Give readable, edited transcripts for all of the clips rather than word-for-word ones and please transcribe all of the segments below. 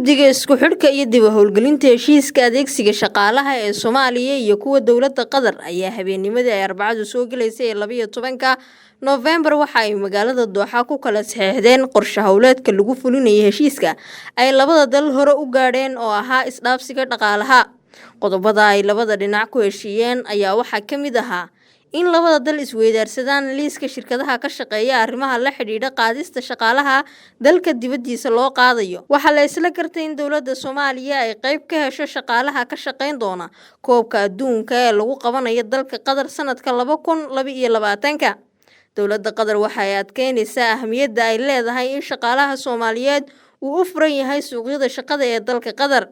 Guddiga isku xidhka iyo dib u hawlgelinta heshiiska adeegsiga shaqaalaha ee Soomaaliya iyo kuwa dowladda Qatar ayaa habeennimadii ay Arbacadu soo galeysay 12 November waxa ay magaalada Dooxa ku kala saxeexdeen qorshe hawleedka lagu fulinayo heshiiska ay labada dal hore u gaadheen oo ahaa isdhaafsiga dhaqaalaha. Qodobada ay labada dhinac ku heshiiyeen ayaa waxaa ka mid ahaa in labada dal isweydaarsadaan liiska shirkadaha ka shaqeeya arrimaha la xidhiidha qaadista shaqaalaha dalka dibaddiisa loo qaadayo. Waxaa la isla gartay in dowladda Soomaaliya ay qayb ka hesho shaqaalaha ka shaqeyn doona koobka adduunka ee lagu qabanayo dalka Qatar sanadka 2022. Dowladda Qatar waxa ay adkeynaysaa ahmiyadda ay leedahay in shaqaalaha Soomaaliyeed uu u furan yahay suuqyada shaqada ee dalka Qatar.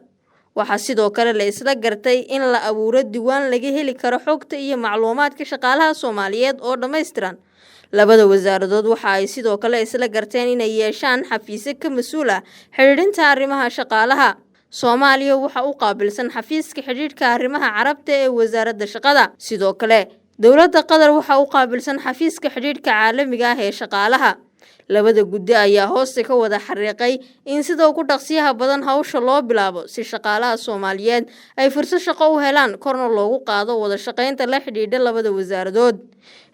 Waxaa sidoo kale la isla gartay in la abuuro diiwaan laga heli karo xogta iyo macluumaadka shaqaalaha Soomaaliyeed oo dhammaystiran. Labada wasaaradood waxa ay sidoo kale isla garteen inay yeeshaan xafiisyo ka mas'uul ah xiriirinta arrimaha shaqaalaha. Soomaaliya waxa uu qaabilsan xafiiska xiriirka arrimaha Carabta ee wasaaradda shaqada. Sidoo kale dowladda Qatar waxa uu qaabilsan xafiiska xiriirka caalamiga ah ee shaqaalaha. Labada guddi ayaa hoosta ka wada xariiqay in sida ugu dhaqsiyaha badan hawsha loo bilaabo si shaqaalaha Soomaaliyeed ay fursad shaqo u helaan korna loogu qaado wada shaqeynta la xidhiidha labada wasaaradood.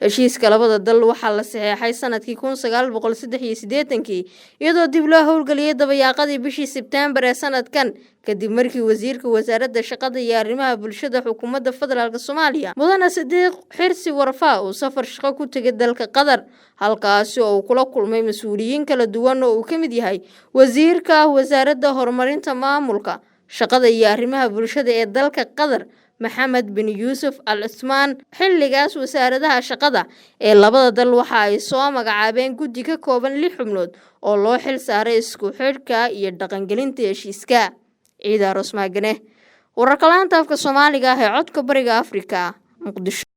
Heshiiska labada dal waxaa la saxeexay sanadkii 1983 iyadoo dib loo howlgeliyay dabayaaqadii bishii Sebtembar ee sanadkan kadib markii wasiirka wasaaradda shaqada iyo arrimaha bulshada xukuumadda federaalka Soomaaliya Mudane Sidiiq Xirsi Warfaa uu safar shaqo ku tagay dalka Qatar halkaas oo uu kula kulmay mas'uuliyiin kala duwan oo uu ka mid yahay wasiirka wasaaradda horumarinta maamulka shaqada iyo arrimaha bulshada ee dalka Qatar Maxamed bin Yuusuf Al Uthman. Xilligaas wasaaradaha shaqada ee labada dal waxa ay soo magacaabeen guddi ka kooban 6 xubnood oo loo xil saaray isku xidhka iyo dhaqangelinta heshiiska. Ciida Rosmaagane wararka laanta afka Soomaaliga ee codka bariga Afrika Muqdisho.